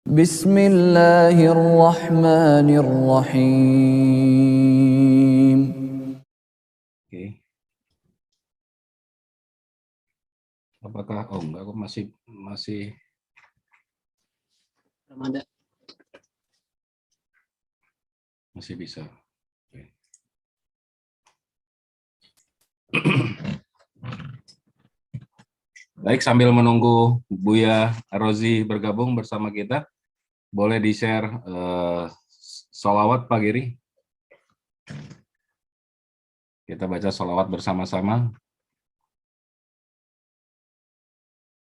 Bismillahirrahmanirrahim. Oke. Apakah enggak, kok masih Ramadan. masih bisa. Oke. Baik, sambil menunggu Buya Rozi bergabung bersama kita, boleh di-share sholawat Pak Giri. Kita baca sholawat bersama-sama.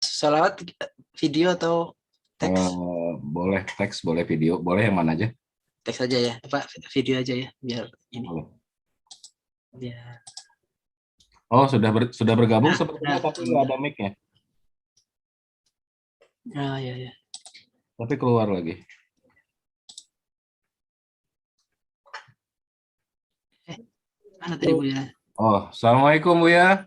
Salawat video atau teks? Boleh teks, boleh video, boleh yang mana aja. Teks aja ya, apa video aja ya, biar ini. Boleh. Biar. Oh, sudah bergabung sepertinya, tapi nggak ada mic-nya. Ah, ya. Tapi keluar lagi. Mana tadi Bu ya? Oh, Assalamualaikum Buya.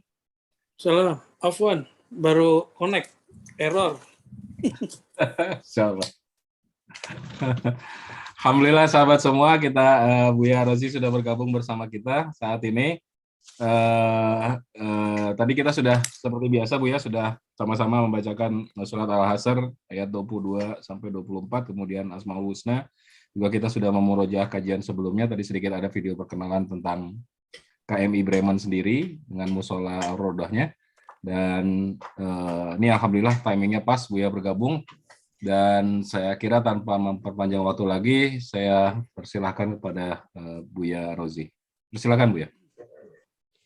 Salam, Afwan, baru connect, error. Sahabat. Alhamdulillah sahabat semua, kita Buya Rozi sudah bergabung bersama kita saat ini. Tadi kita sudah seperti biasa Buya sudah sama-sama membacakan surat Al-Hasr ayat 22 sampai 24, kemudian Asmaul Husna. Juga kita sudah memurojaah kajian sebelumnya. Tadi sedikit ada video perkenalan tentang KMI Bremen sendiri dengan musola Ar-Rodahnya. Dan ini alhamdulillah timingnya pas Buya bergabung. Dan saya kira tanpa memperpanjang waktu lagi, saya persilahkan kepada Buya Rozi. Persilakan Buya.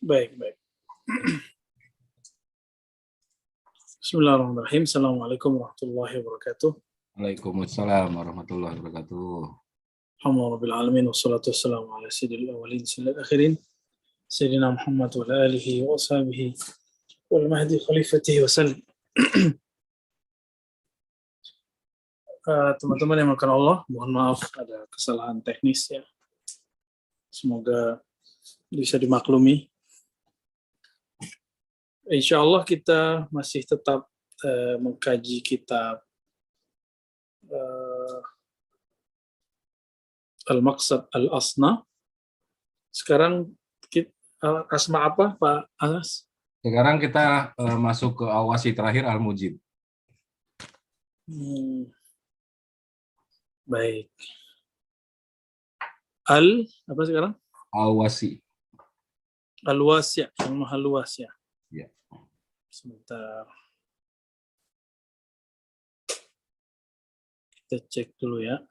Baik. Bismillahirrahmanirrahim. Assalamualaikum warahmatullahi wabarakatuh. Waalaikumsalam warahmatullahi wabarakatuh. Alhamdulillahirrahmanirrahim. Wassalatu wassalamu ala sayyidil awwalin sayyidil akhirin. Sayyidina Muhammad wa ala alihi wa ashabihi wal mahdi khalifatihi wa sallam. Teman-teman yang makan Allah, mohon maaf ada kesalahan teknis ya. Semoga bisa dimaklumi. Insya Allah kita masih tetap mengkaji kitab Al-Maqsad Al-Asna. Sekarang asma apa Pak Anas? Sekarang kita masuk ke awasi terakhir Al-Mujib. Baik. Apa sekarang? Awasi. Al-Wasi', yang maha luas ya. Ya. Sebentar. Kita cek dulu ya.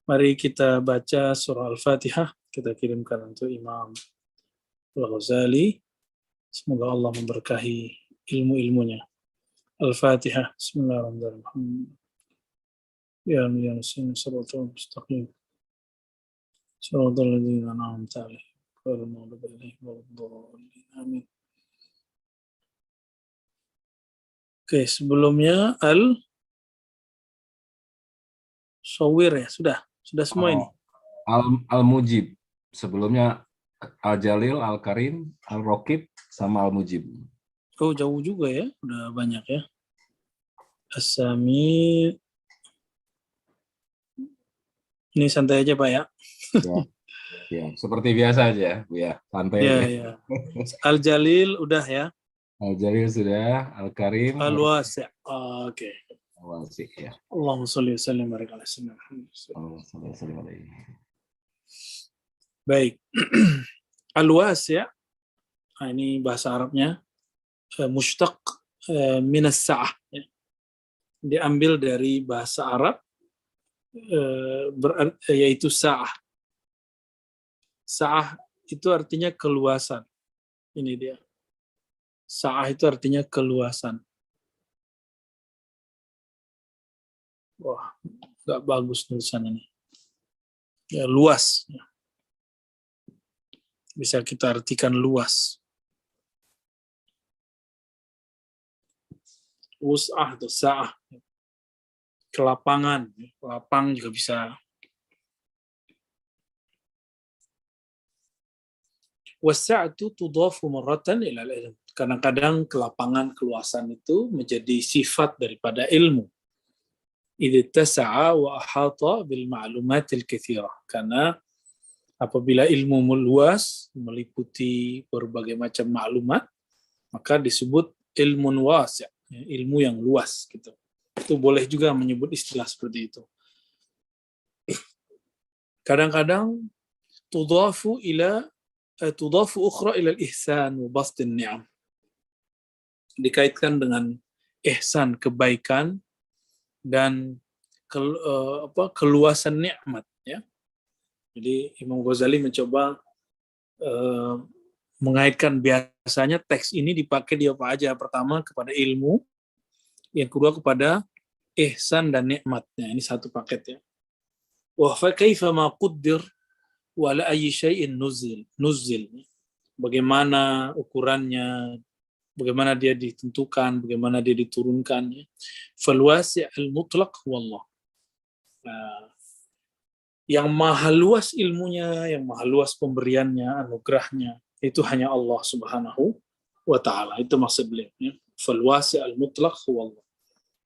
Mari kita baca surah Al-Fatihah. Kita kirimkan untuk Imam Al-Ghazali. Semoga Allah memberkahi ilmu-ilmunya. Al-Fatihah. Bismillahirrahmanirrahim. Ya Yasin siratal mustaqim. Siratal ladzina an'amta 'alaihim ghairil maghdubi 'alaihim waladdallin. Amin. Oke, sebelumnya Al-Shawir ya, sudah semua ini. Al-Mujib. Sebelumnya Al-Jalil, Al-Karim, Al-Raqib, sama Al-Mujib. Oh, jauh juga ya, udah banyak ya. As-Sami. Ini santai aja Pak ya. Ya, seperti biasa aja Bu ya, santai aja. Ya. Al-Jalil udah ya. Al-Jalil sudah, Al-Karim, Al-Wasi'. Oke. Al-Wasi ya. Allahumma sholli wa sallim wa barik ala sayyidina Muhammad. Baik. Al-Wasi'. Nah, ini bahasa Arabnya mushtaq minas sa'ah ya. Diambil dari bahasa Arab yaitu sa'ah. Sa'ah itu artinya keluasan. Ini dia. Sa'ah itu artinya keluasan. Wah, nggak bagus tulisan ini. Ya, luas. Bisa kita artikan luas. Wus'ah atau sa'ah. Kelapangan. Lapang juga bisa. Wasa'atu tudhafu marratan ila al-ilm. Kadang-kadang kelapangan, keluasan itu menjadi sifat daripada ilmu. idh tasa'a wa ahata bil ma'lumatil katsirah. Karena apabila ilmu meluas, meliputi berbagai macam maklumat, maka disebut ilmun wasi', ilmu yang luas gitu. Itu boleh juga menyebut istilah seperti itu. Kadang-kadang tudafu ukhra ila al-ihsan wa bastin ni'am. Dikaitkan dengan ihsan, kebaikan, dan keluasan nikmat, ya. Jadi Imam Ghazali mencoba mengaitkan, biasanya teks ini dipakai di apa aja? Pertama kepada ilmu, yang kedua kepada ihsan dan nikmatnya. Ini satu paket, ya. Wa fa kaifa ma quddir wa la ayyi syai'in nuzil. Bagaimana ukurannya, bagaimana dia ditentukan, bagaimana dia diturunkan. Fal wasi' al mutlaq wallah. Yang maha luas ilmunya, yang maha luas pemberiannya, anugerahnya, itu hanya Allah Subhanahu wa ta'ala. Itu maksud beliau, ya. Fal wasi' al mutlaq wallah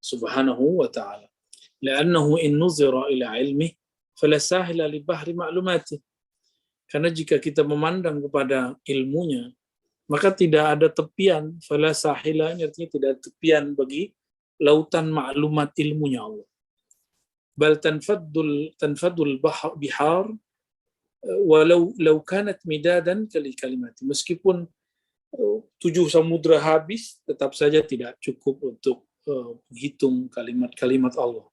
Subhanahu wa ta'ala. Li'annahu in nuzira ila ilmih fala sahila li bahri ma'lumati. Karena jika kita memandang kepada ilmunya, maka tidak ada tepian. Fala sahila artinya tidak ada tepian bagi lautan maklumat ilmunya Allah. Bal tanfadul bihar walau kanat midadan kalimat. Meskipun 7 samudra habis, tetap saja tidak cukup untuk menghitung kalimat-kalimat Allah.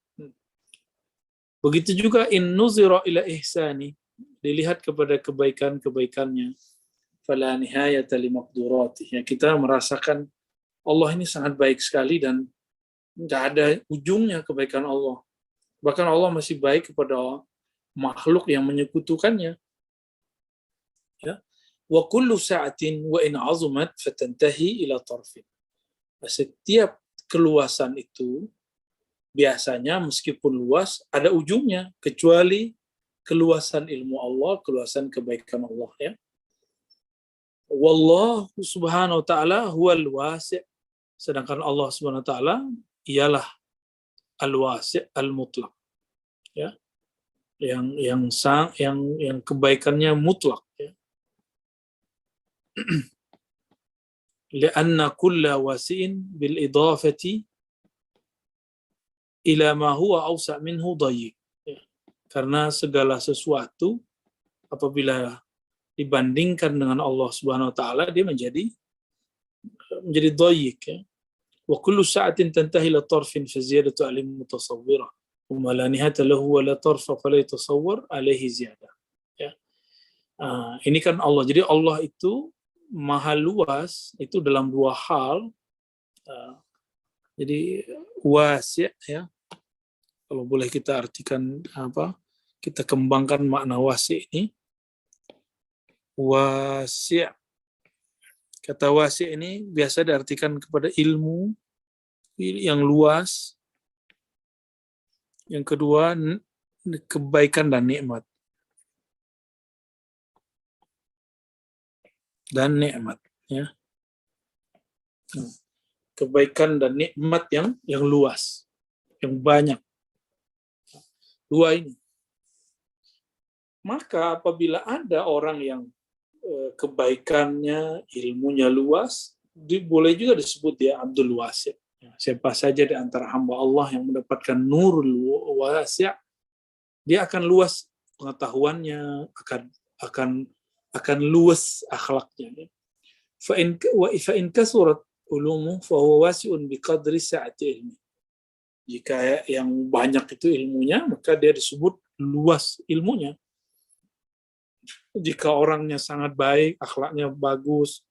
Begitu juga in nuzira ila ihsani, dilihat kepada kebaikan-kebaikannya, fala nihayata li maqduratih. Kita merasakan Allah ini sangat baik sekali dan enggak ada ujungnya kebaikan Allah. Bahkan Allah masih baik kepada makhluk yang menyekutukannya. Ya. Wa kullu sa'atin wa in 'azumat fatantahi ila tarfin. Setiap keluasan itu biasanya meskipun luas ada ujungnya, kecuali keluasan ilmu Allah, keluasan kebaikan Allah, ya. Wallahu subhanahu wa ta'ala huwal wasi'. Sedangkan Allah subhanahu wa ta'ala ialah al-wasi' al-mutlaq, ya. Yang kebaikannya mutlak, ya. Lianna kulla wasi'in bil idafati ila ma huwa awsa' minhu dayyiq. Karena segala sesuatu apabila dibandingkan dengan Allah Subhanahu wa taala, dia menjadi dayyiq, ya. Wa kullu sa'atin tantahi ila tarfin fa ziyadatu alim mutasawwira wa la nihata lahu wa la tarfa fa la yatasawwar alaihi ziyadah, ya. Ini kan Allah. Jadi Allah itu maha luas itu dalam 2 hal. Jadi wasi', ya. Kalau boleh kita artikan kita kembangkan makna wasi' ini. Wasi', kata wasi' ini biasa diartikan kepada ilmu yang luas. Yang kedua, kebaikan dan nikmat. Ya. Kebaikan dan nikmat yang luas, yang banyak. 2 ini. Maka apabila ada orang yang kebaikannya, ilmunya luas, boleh juga disebut dia Abdul Wasi'. Siapa saja di antara hamba Allah yang mendapatkan nurul wasi', dia akan luas pengetahuannya, akan luas akhlaknya. Fa in kasurat ulumu fa huwa wasi'un biqadri sa'ati ilmi. Jika yang banyak itu ilmunya, maka dia disebut luas ilmunya. Jika orangnya sangat baik, akhlaknya bagus,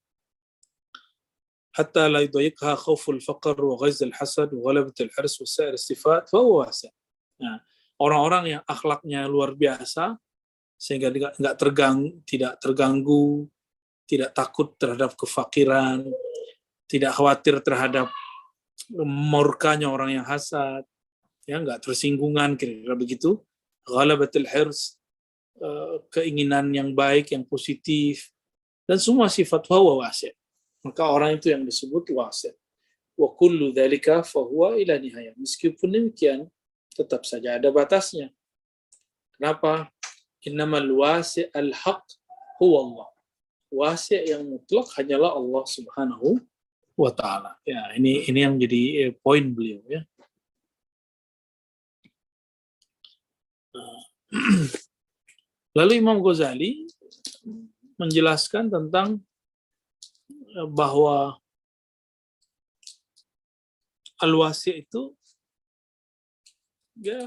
hatta la yudayyiqha khauful faqr wa ghazal hasad wa ghalabatul hirs wa sa'ir sifat fa huwa wasi'. Nah, orang-orang yang akhlaknya luar biasa sehingga tidak terganggu, tidak takut terhadap kefakiran, tidak khawatir terhadap murkanya orang yang hasad, ya, enggak tersinggungan, kira-kira begitu. Ghalabatul hirs, keinginan yang baik, yang positif, dan semua sifat huwa wasi'. Maka orang itu yang disebut wasi'. Wa kullu dzalika fa huwa ila nihayah. Meskipun demikian, tetap saja ada batasnya. Kenapa? Innamal wasi' al-haq huwa Allah. Wasi' yang mutlak hanyalah Allah Subhanahu wa ta'ala. Ya, ini yang jadi poin beliau ya. Lalu Imam Ghazali menjelaskan tentang bahwa al-wasi' itu ya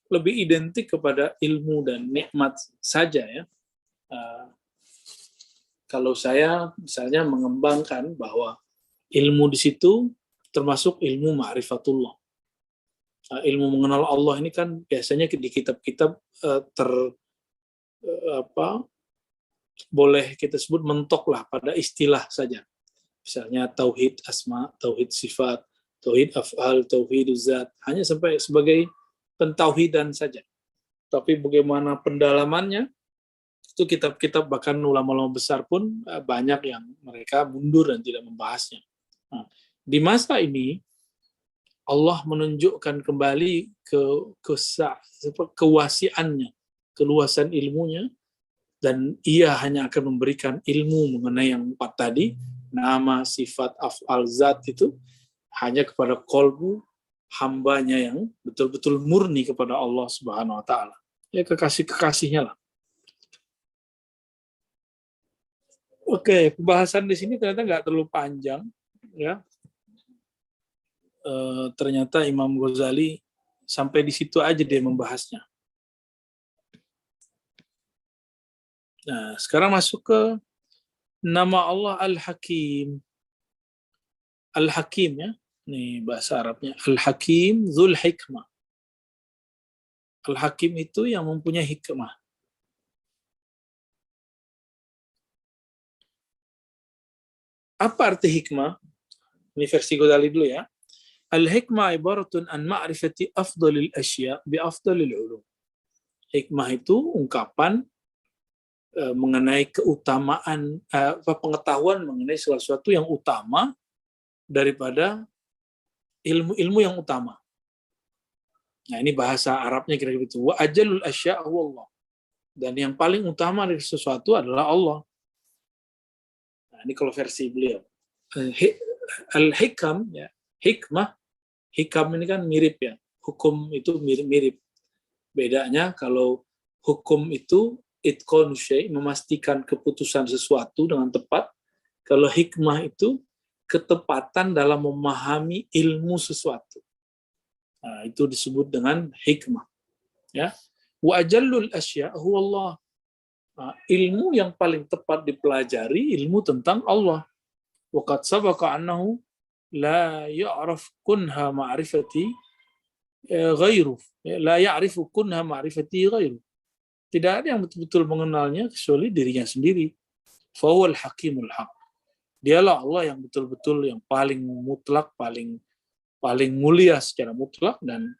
lebih identik kepada ilmu dan nikmat saja ya. Kalau saya misalnya mengembangkan bahwa ilmu di situ termasuk ilmu ma'rifatullah. Ilmu mengenal Allah ini kan biasanya di kitab-kitab boleh kita sebut mentok lah pada istilah saja. Misalnya tauhid asma, tauhid sifat, tauhid af'al, tauhid zat, hanya sampai sebagai pentauhidan saja. Tapi bagaimana pendalamannya, itu kitab-kitab bahkan ulama-ulama besar pun banyak yang mereka mundur dan tidak membahasnya. Nah, di masa ini Allah menunjukkan kembali kewasiannya, keluasan ilmunya, dan ia hanya akan memberikan ilmu mengenai yang 4 tadi, nama, sifat, af'al, zat itu hanya kepada qalbu hambanya yang betul-betul murni kepada Allah Subhanahu wa ta'ala. Ya, kekasih-kekasihnya lah. Oke, pembahasan di sini ternyata nggak terlalu panjang, ya. Ternyata Imam Ghazali sampai di situ aja dia membahasnya. Nah, sekarang masuk ke nama Allah Al-Hakim. Al-Hakim ya, ini bahasa Arabnya. Al-Hakim Dzul Hikmah. Al-Hakim itu yang mempunyai hikmah. Apa arti hikmah? Ini versi Ghazali dulu ya. Al-hikmah ibaratun an ma'rifati afdalil asya' bi afdalil ulum. Hikmah itu ungkapan mengenai keutamaan, pengetahuan mengenai sesuatu yang utama daripada ilmu-ilmu yang utama. Nah, ini bahasa Arabnya kira-kira itu. Wa ajalul asya' huwa Allah. Dan yang paling utama dari sesuatu adalah Allah. Nah, ini kalau versi beliau. Al-hikam, ya, hikmah, hikam ini kan mirip ya. Hukum itu mirip-mirip. Bedanya kalau hukum itu itqanu syai', memastikan keputusan sesuatu dengan tepat. Kalau hikmah itu ketepatan dalam memahami ilmu sesuatu. Nah, itu disebut dengan hikmah. Ya. Wa ajallul asya' huwa Allah. Nah, ilmu yang paling tepat dipelajari ilmu tentang Allah. Wa qad sabaqa annahu la ya'raf kunha ma'rifati ghairu. La ya'rifu kunha ma'rifati ghairu. Tidak ada yang betul-betul mengenalnya kecuali dirinya sendiri. Fa huwal hakimul haq. Dialah Allah yang betul-betul yang paling mutlak, paling mulia secara mutlak, dan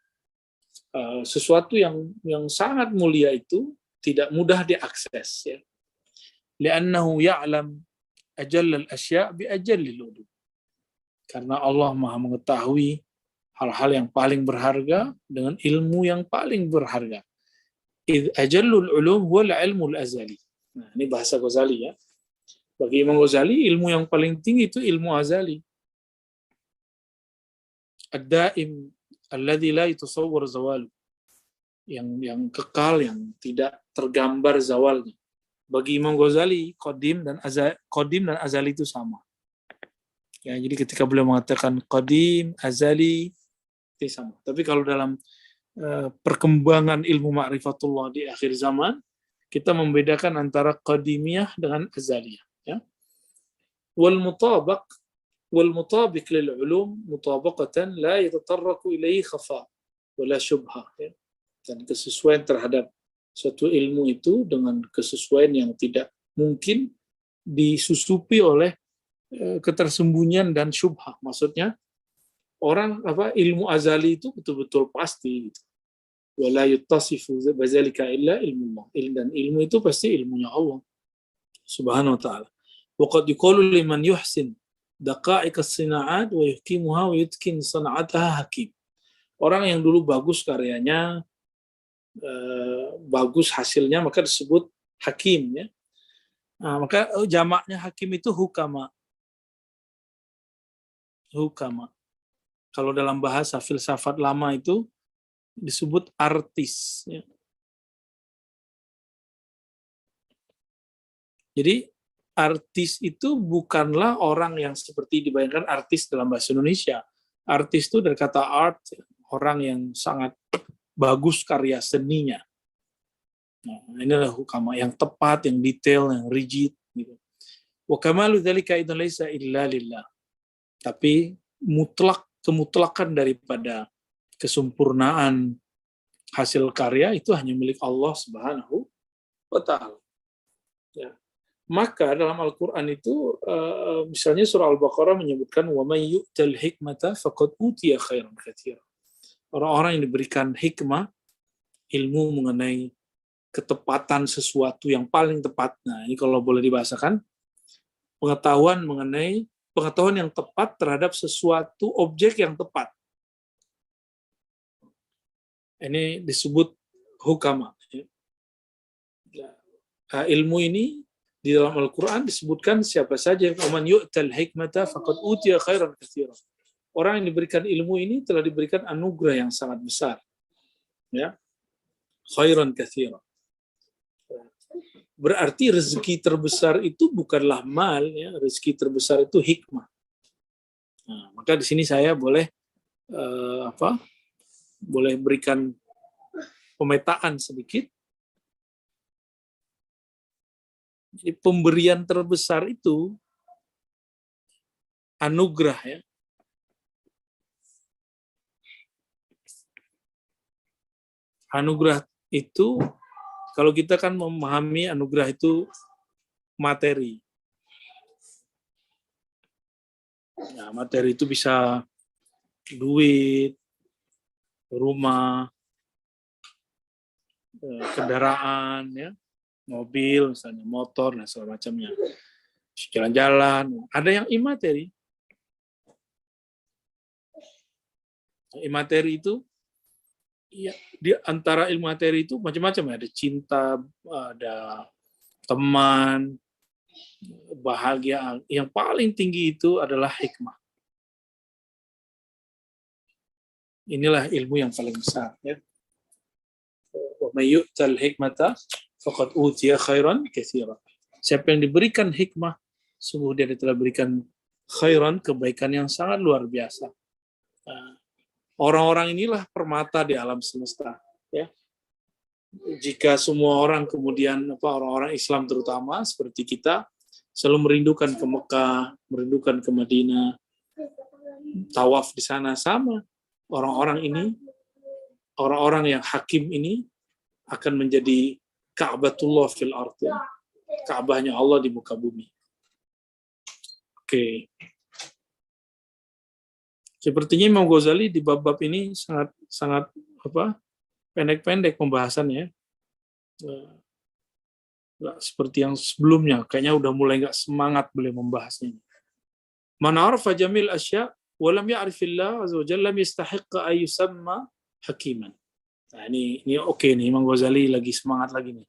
sesuatu yang sangat mulia itu tidak mudah diakses ya. Li'annahu ya'lam ajallal asya' bi ajallil ulum. Karena Allah Maha mengetahui hal-hal yang paling berharga dengan ilmu yang paling berharga. Idh ajallul ulum huwal ilmul azali. Nah, ini bahasa Ghazali ya. Bagi Imam Ghazali, ilmu yang paling tinggi itu ilmu azali. Ad-daim alladzi la yatasawwar zawalu. Yang kekal, yang tidak tergambar zawalnya. Bagi Imam Ghazali, qadim dan azali itu sama. Ya, jadi ketika beliau mengatakan qadim, azali, itu sama. Tapi kalau dalam perkembangan ilmu ma'rifatullah di akhir zaman, kita membedakan antara qadimiyah dengan azaliyah. Ya. Wal mutabiq lil ulum mutabaqatan la yatatarraku ilaihi khafa wala syubha. Ya. Dan kesesuaian terhadap suatu ilmu itu dengan kesesuaian yang tidak mungkin disusupi oleh ketersembunyian dan syubhah. Maksudnya ilmu azali itu betul-betul pasti gitu. Wala yuttasifu bazalika illa ilmullah. Dan ilmu itu pasti ilmunya Allah Subhanahu wa ta'ala. Wa qad yuqalu liman yuhsin daqa'iq as-sina'at wa yuhkimuha wa yutkin sana'ataha hakim. Orang yang dulu bagus karyanya, bagus hasilnya, maka disebut hakim, ya. Nah, maka jamaknya hakim itu hukama. Hukama. Kalau dalam bahasa filsafat lama itu disebut artis, ya. Jadi artis itu bukanlah orang yang seperti dibayangkan artis dalam bahasa Indonesia. Artis itu dari kata art, orang yang sangat bagus karya seninya. Nah, inilah hukama yang tepat, yang detail, yang rigid. Gitu. Wa kamalu dzalika idzan laisa illa lillah. Tapi kemutlakan daripada kesempurnaan hasil karya itu hanya milik Allah Subhanahu wa Ta'ala. Ya. Maka dalam Al-Quran itu, misalnya surah Al-Baqarah menyebutkan وَمَنْ يُؤْتَ الْحِكْمَةَ فَقَدْ أُوتِيَ خَيْرًا كَثِيرًا. Orang-orang yang diberikan hikmah, ilmu mengenai ketepatan sesuatu yang paling tepat. Nah, ini kalau boleh dibahasakan, pengetahuan yang tepat terhadap sesuatu objek yang tepat. Ini disebut hukama. Ilmu ini di dalam Al-Quran disebutkan siapa saja, "Waman yu'tal hikmata faqad utiya khairan katsiran." Orang yang diberikan ilmu ini telah diberikan anugerah yang sangat besar. Ya. Khairan katsiran. Berarti rezeki terbesar itu bukanlah mal, ya. Rezeki terbesar itu hikmah. Nah, maka di sini saya boleh boleh berikan pemetaan sedikit. Jadi pemberian terbesar itu anugerah, ya. Anugerah itu, kalau kita kan memahami anugerah itu materi. Nah, materi itu bisa duit, rumah, kendaraan, ya, mobil, misalnya motor, dan segala macamnya. Jalan-jalan. Ada yang imateri. Imateri itu, ya, di antara ilmu materi itu macam-macam. Ada cinta, ada teman, bahagia. Yang paling tinggi itu adalah hikmah. Inilah ilmu yang paling besar. Ya. Wa may yu'tal hikmata faqad utiya khairan katsiran. Siapa yang diberikan hikmah, sungguh dia telah berikan khairan, kebaikan yang sangat luar biasa. Orang-orang inilah permata di alam semesta. Ya. Jika semua orang kemudian, orang-orang Islam terutama seperti kita, selalu merindukan ke Mekah, merindukan ke Madinah, tawaf di sana sama. Orang-orang ini, orang-orang yang hakim ini akan menjadi Ka'batullah fil ardh, Ka'bahnya Allah di muka bumi. Oke. Sepertinya Imam Ghazali di bab-bab ini sangat pendek-pendek pembahasannya. Nggak seperti yang sebelumnya, kayaknya udah mulai nggak semangat beliau membahasnya. Man arafa jamil asya wa lam ya'rifillah azza wa jalla yastahiqqa ay yusamma hakiman. Nah, ini oke nih, Imam Ghazali lagi semangat lagi nih.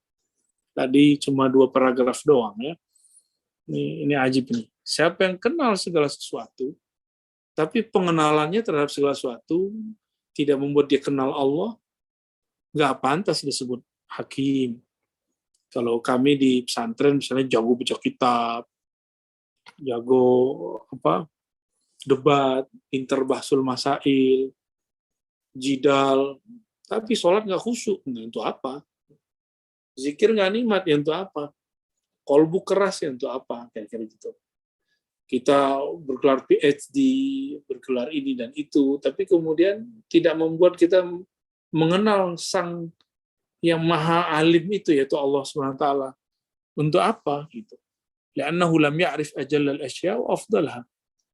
Tadi cuma 2 paragraf doang, ya. Ini ajib nih. Siapa yang kenal segala sesuatu, tapi pengenalannya terhadap segala sesuatu tidak membuat dia kenal Allah, nggak pantas disebut hakim. Kalau kami di pesantren misalnya jago baca kitab, jago debat, pinter bahsul masail, jidal, tapi sholat nggak khusyuk, nah, untuk apa? Zikir nggak nikmat, ya untuk apa? Kolbu keras, ya untuk apa? Kira-kira gitu. Kita bergelar PhD, bergelar ini dan itu, tapi kemudian tidak membuat kita mengenal Sang yang Maha Alim itu, yaitu Allah SWT. Untuk apa? Gitu. Li'annahu lam ya'rif ajallal asya wa afdalha.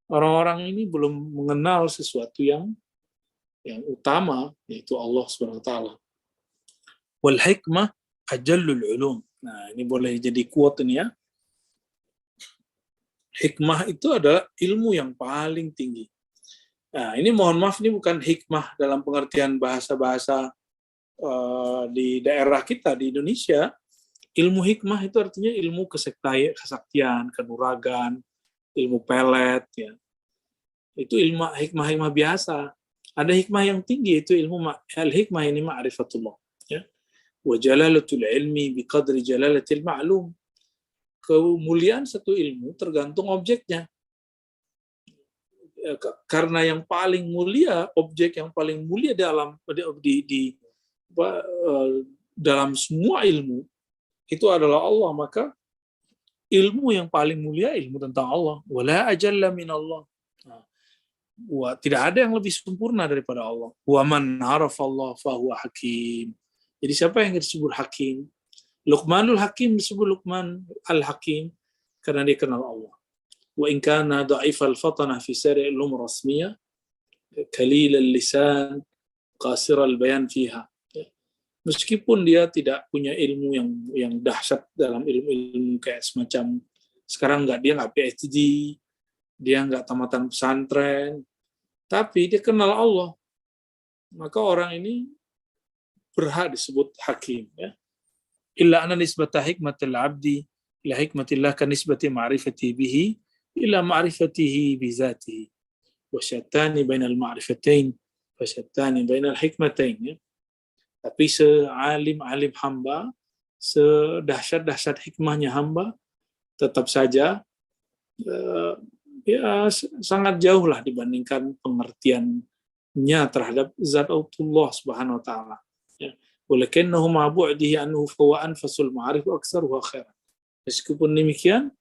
Orang-orang ini belum mengenal sesuatu yang utama, yaitu Allah SWT. Wal hikmah ajallul ulum. Nah, ini boleh jadi quote ini, ya. Hikmah itu adalah ilmu yang paling tinggi. Nah, ini mohon maaf, ini bukan hikmah dalam pengertian bahasa-bahasa di daerah kita di Indonesia. Ilmu hikmah itu artinya ilmu kesaktian, kanuragan, ilmu pelet, ya. Itu ilmu hikmah-hikmah biasa. Ada hikmah yang tinggi, itu ilmu al-hikmah ini ma'rifatullah, ya. Wa jalalatul ilmi biqadri jalalatil ma'lum. Kemuliaan satu ilmu tergantung objeknya. Karena yang paling mulia, objek yang paling mulia dalam semua ilmu itu adalah Allah, maka ilmu yang paling mulia ilmu tentang Allah. Wala ajalla min Allah. Tidak ada yang lebih sempurna daripada Allah. Wa man arafa Allah fahuwa hakim. Jadi siapa yang disebut hakim? Luqmanul Hakim disebut Luqman al-Hakim karena dia kenal Allah. Wa in kana dha'ifal fatana fi sari' al-ulum rasmiyah kalil al-lisan qasir al-bayan fiha. Meskipun dia tidak punya ilmu yang dahsyat dalam ilmu kayak semacam sekarang dia nggak PhD, dia nggak tamatan pesantren, tapi dia kenal Allah, maka orang ini berhak disebut hakim, ya. Illa anna nisbata hikmatil abdi ila hikmatillah kan nisbati ma'rifati bihi ila ma'rifatihi bi zatihi wa syattani bainal ma'rifatain wa syattani bainal hikmatain, ya. Tapi sealim-alim hamba, sedahsyat-dahsyat hikmahnya hamba, tetap saja ya sangat jauh lah dibandingkan pengertiannya terhadap zat Allah Subhanahu wa taala. Ya. Walakinnahu ma bu'dihi anhu fa anfasul ma'arif wa aktsaruha khairan. Meskipun demikian,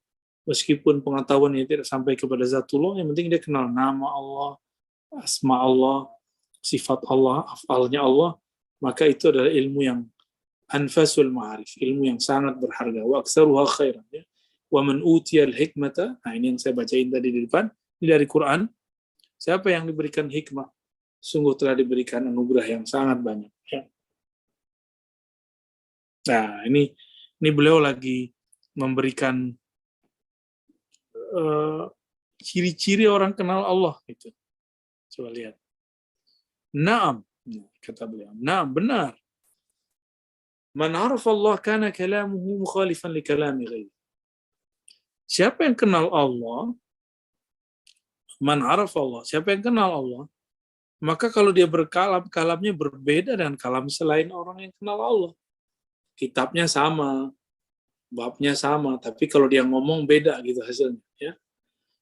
meskipun pengetahuan yang tidak sampai kepada zatullah, yang penting dia kenal nama Allah, asma Allah, sifat Allah, afalnya Allah, maka itu adalah ilmu yang anfasul ma'arif, ilmu yang sangat berharga. Wa aktsaruha khairan, ya. Wa man utiyal hikmata, nah ini yang saya bacain tadi di depan, ini dari Quran. Siapa yang diberikan hikmah, sungguh telah diberikan anugerah yang sangat banyak, ya. Nah, ini beliau lagi memberikan ciri-ciri orang kenal Allah gitu. Coba lihat. Naam, kata beliau. Naam, benar. Man arafa Allah kana kalamuhu mukhalifan li kalami ghairi. Siapa yang kenal Allah, man arafa Allah, siapa yang kenal Allah, maka kalau dia berkalam, kalamnya berbeda dengan kalam selain orang yang kenal Allah. Kitabnya sama, babnya sama, tapi kalau dia ngomong beda gitu hasilnya, ya.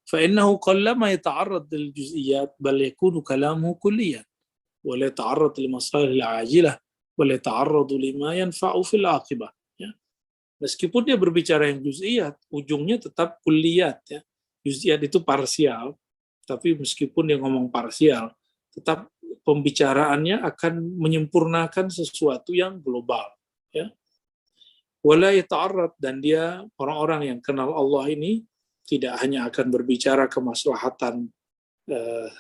Fa innahu qallama yata'arrad lil juz'iyat bal yakunu kalamuhu kulliyan wa la yata'arrad li masalih al 'ajilah wa la yata'arrad lima yanfa'u fil 'aqibah, ya. Meskipun dia berbicara yang juz'iyat, ujungnya tetap kulliyat, ya. Juz'iyat itu parsial, tapi meskipun dia ngomong parsial, tetap pembicaraannya akan menyempurnakan sesuatu yang global, ya. Wala yata'arrad, dan dia orang-orang yang kenal Allah ini tidak hanya akan berbicara kemaslahatan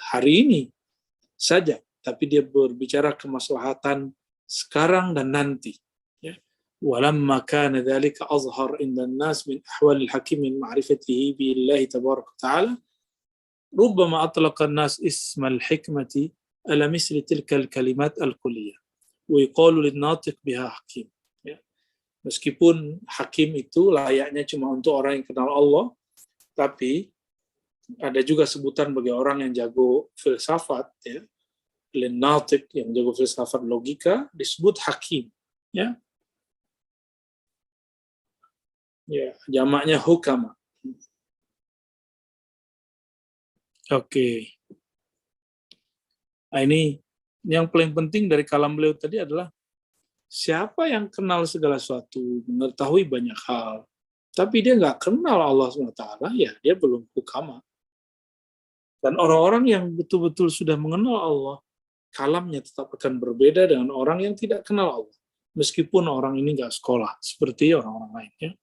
hari ini saja, tapi dia berbicara kemaslahatan sekarang dan nanti, ya. Walamma kana dzalika azhar inda an-nas min ahwal al-hakim min ma'rifatihi billahi tabaraka wa ta'ala rubbama atlaqa an-nas isma al-hikmati ala misli tilka al-kalimat al-kulliyah wa yuqalu lin-natiq biha hakim. Meskipun hakim itu layaknya cuma untuk orang yang kenal Allah, tapi ada juga sebutan bagi orang yang jago filsafat, ya. Lin-natiq, yang jago filsafat logika, disebut hakim, ya. Ya, jamaknya hukama. Oke. Nah, ini yang paling penting dari kalam beliau tadi adalah siapa yang kenal segala sesuatu, mengetahui banyak hal, tapi dia nggak kenal Allah SWT, ya dia belum hukama. Dan orang-orang yang betul-betul sudah mengenal Allah, kalamnya tetap akan berbeda dengan orang yang tidak kenal Allah, meskipun orang ini nggak sekolah seperti orang-orang lainnya.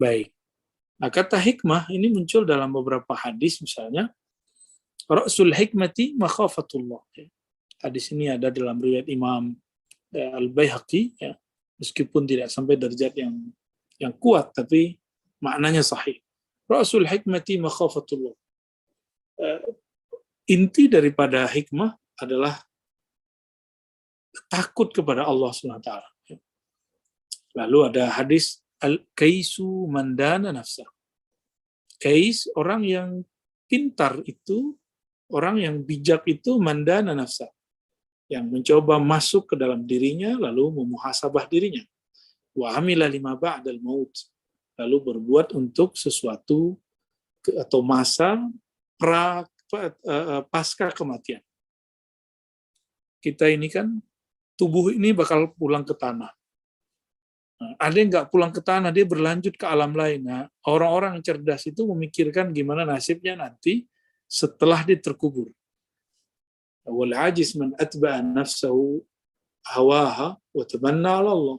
Baik. Nah, kata hikmah ini muncul dalam beberapa hadis, misalnya Ra'sul hikmati makhafatullah. Hadis ini ada dalam riwayat Imam Al-Baihaqi, ya, meskipun tidak sampai derajat yang kuat, tapi maknanya sahih. Ra'sul hikmati makhafatullah. inti daripada hikmah adalah takut kepada Allah SWT. Lalu ada hadis al-kaisu mandana nafsa. Kais, orang yang pintar itu, orang yang bijak itu mandana nafsa, yang mencoba masuk ke dalam dirinya lalu memuhasabah dirinya. Wa amila lima ba'dal maut, lalu berbuat untuk sesuatu atau masa pasca kematian. Kita ini kan tubuh ini bakal pulang ke tanah. Nah, ada yang nggak pulang ke tanah, dia berlanjut ke alam lain. Nah, orang-orang yang cerdas itu memikirkan gimana nasibnya nanti setelah dia terkubur. Wal ajiz man atba'a nafsahu hawaha wa tamanna 'ala Allah.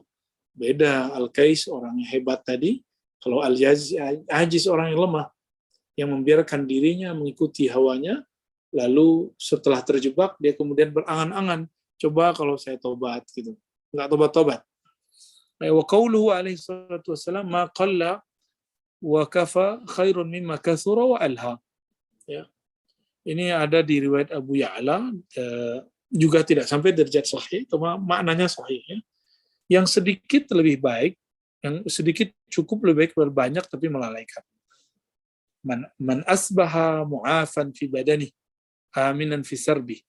Beda al-kais, orang yang hebat tadi. Kalau al-ajiz, orang yang lemah, yang membiarkan dirinya mengikuti hawanya, lalu setelah terjebak dia kemudian berangan-angan, coba kalau saya tobat gitu. Enggak tobat-tobat. Wa qauluhu alaihi salatu wassalam, ma qalla wa kafa khairun mimma kathura wa alha. Ya. Ini ada di riwayat Abu Ya'la, juga tidak sampai derajat sahih, cuma maknanya sahih. Ya. Yang sedikit lebih baik, yang sedikit cukup lebih baik berbanyak tapi melalaikan. Man asbaha mu'afan fi badani aminan fi sarbi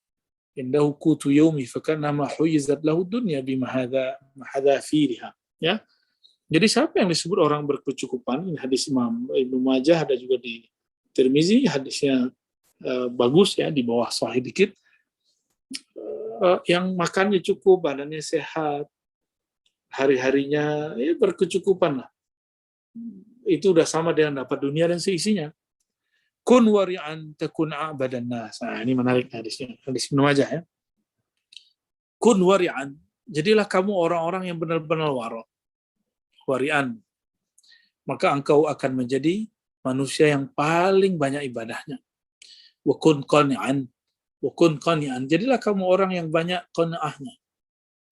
indahu qutu yaumi fakannama huyizat lahu dunya bima hadafiriha. Ya. Jadi siapa yang disebut orang berkecukupan? Ini hadis Imam Ibnu Majah, ada juga di Tirmizi, hadisnya bagus ya, di bawah sahih dikit. Yang makannya cukup, badannya sehat, hari-harinya ya berkecukupan lah. Itu udah sama dengan dapat dunia dan seisinya. Kun wari'an takun a'badan nas. Nah, ini menarik hadisnya. Hadis Ibnu Majah ya. Kun wari'an. Jadilah kamu orang-orang yang benar-benar wara'. Wari'an. Maka engkau akan menjadi manusia yang paling banyak ibadahnya. Wa kun qani'an. Wa kun qani'an. Jadilah kamu orang yang banyak qanaahnya.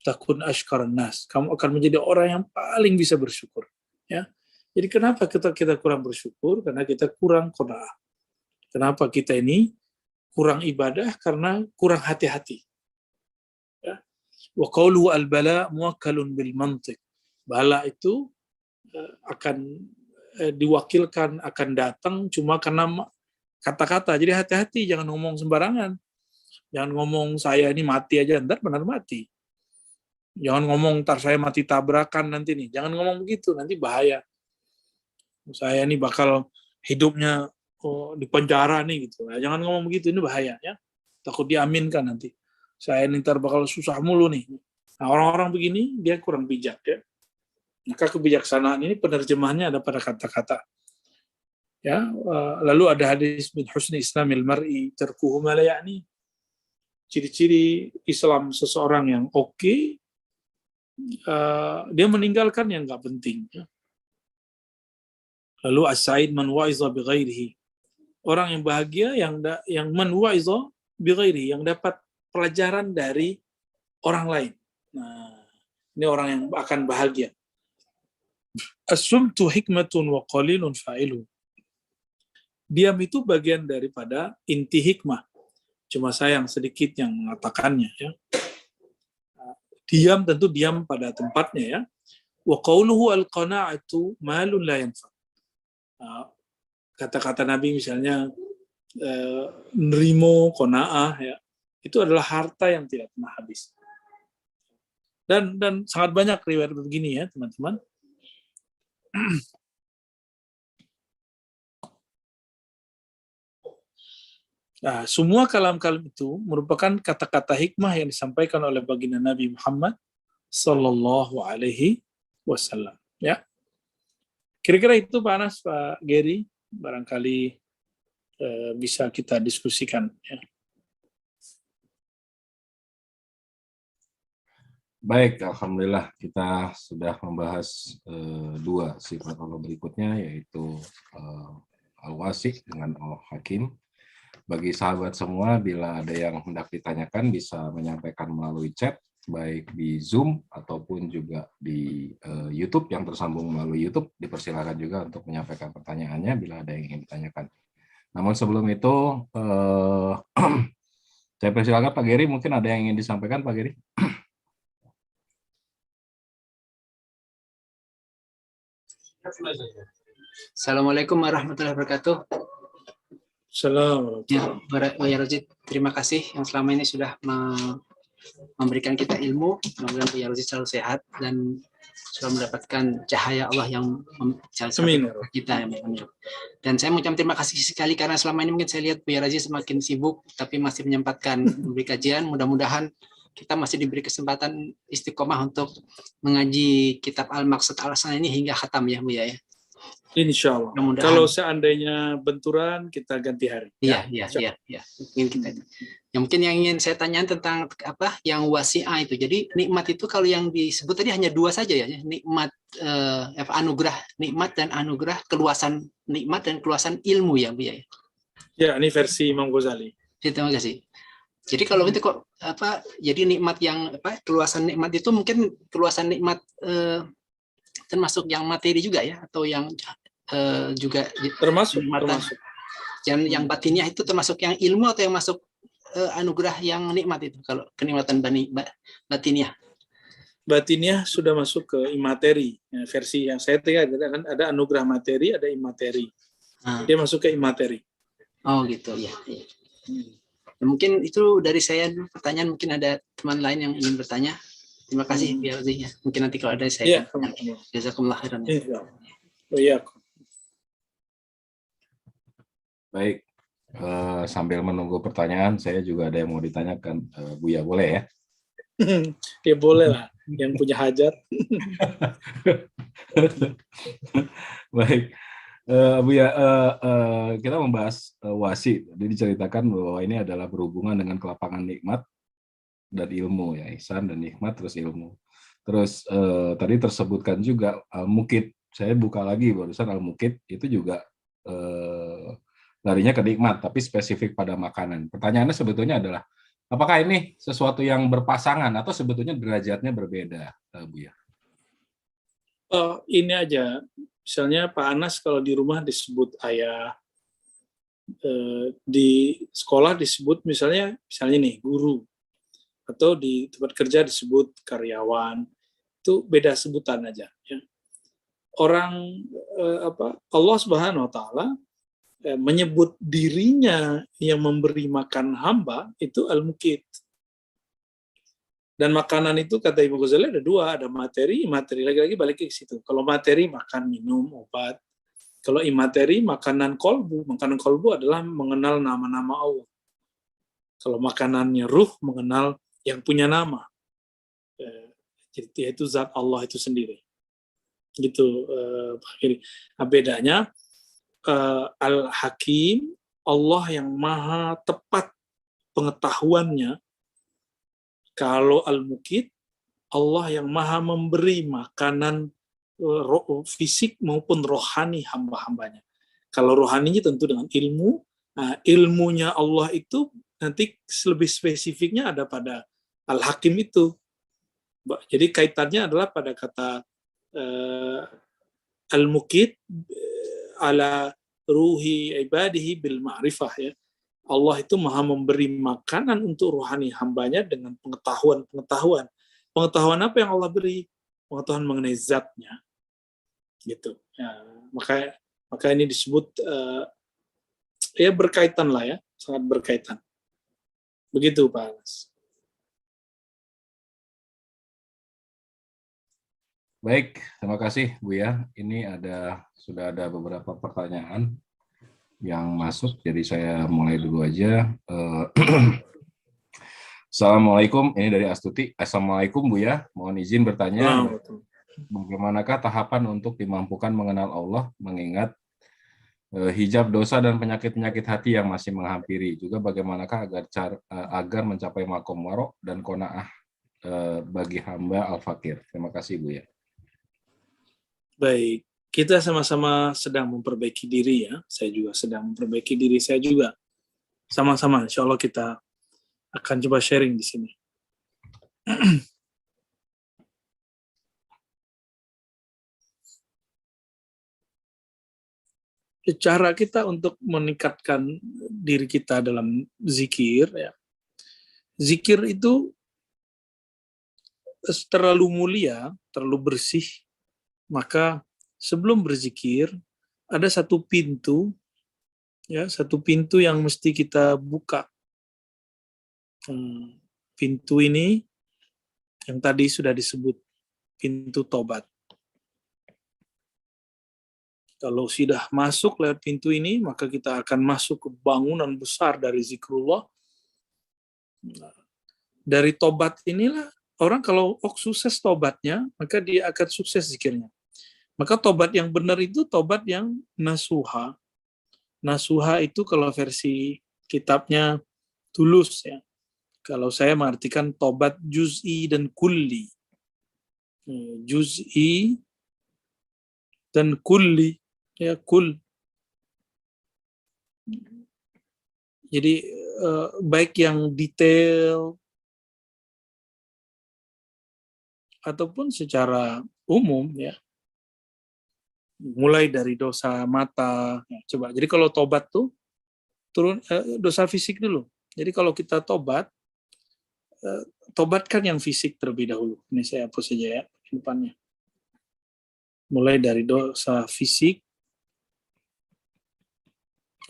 Takun ashkaran nas. Kamu akan menjadi orang yang paling bisa bersyukur. Ya. Jadi kenapa kita kurang bersyukur? Karena kita kurang qanaah. Kenapa kita ini kurang ibadah? Karena kurang hati-hati. Ya. Wa qawluhu al-bala muwakkalun bil mantiq. Bala itu akan diwakilkan, akan datang cuma karena kata-kata. Jadi hati-hati, jangan ngomong sembarangan. Jangan ngomong saya ini mati aja, ntar benar mati. Jangan ngomong ntar saya mati tabrakan nanti nih. Jangan ngomong begitu, nanti bahaya. Saya ini bakal hidupnya di penjara nih gitu. Nah, jangan ngomong begitu, ini bahaya ya. Takut diaminkan nanti. Saya ini ntar bakal susah mulu nih. Nah, orang-orang begini dia kurang bijak ya. Maka kebijaksanaan ini penerjemahannya ada pada kata-kata. Ya, lalu ada hadis min husni islamil mar'i tarkuhu ma la ya'ni. Ciri-ciri Islam seseorang yang oke, dia meninggalkan yang nggak penting. Ya. Lalu as-sa'id man wa'iza bi ghairihi. Orang yang bahagia yang man wa'iza bi ghairihi, yang dapat pelajaran dari orang lain. Nah, ini orang yang akan bahagia. As-sumtu hikmatun wa qalilun fa'ilu. Diam itu bagian daripada inti hikmah. Cuma saya yang sedikit yang mengatakannya. Ya. Diam tentu diam pada tempatnya. Ya. Wa qawluhu al-qana'atu malun la yanfa. Kata-kata Nabi misalnya nerimo, qana'ah, ya, itu adalah harta yang tidak pernah habis. Dan sangat banyak riwayat begini ya teman-teman. Nah, semua kalam-kalam itu merupakan kata-kata hikmah yang disampaikan oleh baginda Nabi Muhammad Sallallahu Alaihi Wasallam. Ya, kira-kira itu Pak Anas, Pak Gary, barangkali bisa kita diskusikan. Ya. Baik, alhamdulillah kita sudah membahas dua sifat Allah berikutnya, yaitu Al-Wasi dengan Al-Hakim. Bagi sahabat semua, bila ada yang hendak ditanyakan bisa menyampaikan melalui chat, baik di Zoom ataupun juga di YouTube yang tersambung melalui YouTube. Dipersilakan juga untuk menyampaikan pertanyaannya bila ada yang ingin ditanyakan. Namun sebelum itu, saya persilakan Pak Geri, mungkin ada yang ingin disampaikan Pak Geri. Assalamualaikum warahmatullahi wabarakatuh. Salam. Ya, Buya Rozi, terima kasih yang selama ini sudah memberikan kita ilmu. Semoga Buya Rozi selalu sehat dan sudah mendapatkan cahaya Allah yang sampai Amin. ke kita. Dan saya mengucapkan terima kasih sekali karena selama ini mungkin saya lihat Buya Rozi semakin sibuk, tapi masih menyempatkan memberi kajian. Mudah-mudahan kita masih diberi kesempatan istiqomah untuk mengaji kitab Al-Maqsad Al-Hasan ini hingga khatam ya Buya ya. Insya Allah. Mudah-mudahan. Kalau seandainya benturan, kita ganti hari. Iya. Mungkin kita. Yang mungkin yang ingin saya tanyakan tentang apa yang wasi'ah itu. Jadi nikmat itu kalau yang disebut tadi hanya dua saja ya. Nikmat anugerah nikmat dan anugerah keluasan nikmat dan keluasan ilmu ya Bu ya. Ya, ini versi Imam Ghazali. Terima kasih. Jadi kalau itu kok apa? Jadi nikmat yang apa? Keluasan nikmat itu mungkin keluasan nikmat termasuk yang materi juga ya, atau yang juga Termasuk. Dan yang batinnya itu termasuk yang ilmu atau yang masuk anugerah yang nikmat itu, kalau kenikmatan batinnya. Batinnya sudah masuk ke imateri. Ya, versi yang saya lihat ada anugerah materi, ada imateri. Dia masuk ke imateri. Oh gitu ya. Mungkin itu dari saya dulu pertanyaan, mungkin ada teman lain yang ingin bertanya. Terima kasih biar ya. Mungkin nanti kalau ada saya. Jazakumullah khairan. Iya. Baik, sambil menunggu pertanyaan, saya juga ada yang mau ditanyakan, Buya, boleh ya? Ya boleh lah, yang punya hajat. Baik, Buya, kita membahas wasi. Jadi diceritakan bahwa ini adalah berhubungan dengan kelapangan nikmat dan ilmu ya, ihsan dan nikmat terus ilmu. Terus tadi tersebutkan juga al-mukit. Saya buka lagi barusan al-mukit itu juga larinya ke nikmat, tapi spesifik pada makanan. Pertanyaannya sebetulnya adalah, apakah ini sesuatu yang berpasangan atau sebetulnya derajatnya berbeda, Buya? Ini aja, misalnya Pak Anas kalau di rumah disebut ayah, di sekolah disebut misalnya nih guru, atau di tempat kerja disebut karyawan, itu beda sebutan aja. Ya. Orang Allah Subhanahu Wa Taala menyebut dirinya yang memberi makan hamba itu al-mukit. Dan makanan itu kata Imam Ghazali ada dua, ada materi, imateri. Lagi-lagi balik ke situ. Kalau materi makan, minum, obat. Kalau imateri makanan kolbu adalah mengenal nama-nama Allah. Kalau makanannya ruh, mengenal yang punya nama. Yaitu zat Allah itu sendiri. Gitu Pak Kiri. Nah, bedanya Al-Hakim, Allah yang maha tepat pengetahuannya. Kalau Al-Mukit, Allah yang maha memberi makanan fisik maupun rohani hamba-hambanya. Kalau rohaninya tentu dengan ilmu. Nah, ilmunya Allah itu nanti lebih spesifiknya ada pada Al-Hakim itu. Jadi kaitannya adalah pada kata Al-Mukit ala ruhi ibadihi bil ma'rifah ya. Allah itu maha memberi makanan untuk rohani hambanya dengan pengetahuan. Pengetahuan apa yang Allah beri? Pengetahuan mengenai zatnya. Gitu. Ya, maka ini disebut ya berkaitan lah ya, sangat berkaitan. Begitu Pak Anas. Baik, terima kasih Buya. Ini sudah ada beberapa pertanyaan yang masuk, jadi saya mulai dulu aja. Assalamualaikum, ini dari Astuti. Assalamualaikum Buya, mohon izin bertanya, bagaimanakah tahapan untuk dimampukan mengenal Allah, mengingat hijab dosa dan penyakit-penyakit hati yang masih menghampiri, juga bagaimanakah agar mencapai makom waro dan qanaah bagi hamba al-fakir. Terima kasih Buya. Baik, kita sama-sama sedang memperbaiki diri ya. Saya juga sedang memperbaiki diri saya juga. Sama-sama, insya Allah kita akan coba sharing di sini. cara kita untuk meningkatkan diri kita dalam zikir, ya. Zikir itu terlalu mulia, terlalu bersih, maka sebelum berzikir ada satu pintu, ya, satu pintu yang mesti kita buka. Pintu ini yang tadi sudah disebut pintu tobat. Kalau sudah masuk lewat pintu ini, maka kita akan masuk ke bangunan besar dari zikrullah. Dari tobat inilah orang kalau sukses tobatnya, maka dia akan sukses zikirnya. Maka tobat yang benar itu tobat yang nasuha. Nasuha itu kalau versi kitabnya tulus, ya. Kalau saya mengartikan tobat juz'i dan kulli. Juz'i dan kulli, ya, kul. Jadi baik yang detail ataupun secara umum, ya. Mulai dari dosa mata, ya, coba. Jadi kalau tobat tuh turun dosa fisik dulu. Jadi kalau kita tobat, tobatkan yang fisik terlebih dahulu. Ini saya hapus saja, ya, depannya. Mulai dari dosa fisik.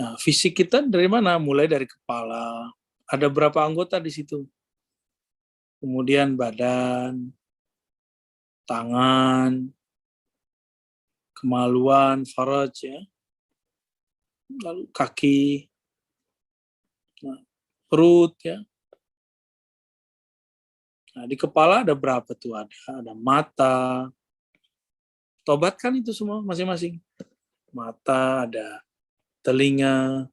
Nah, fisik kita dari mana? Mulai dari kepala. Ada berapa anggota di situ? Kemudian badan, tangan, kemaluan, faraj, ya. Lalu kaki, nah, perut, ya. Nah, di kepala ada berapa tuh? Ada mata. Tobatkan itu semua masing-masing. Mata, ada telinga,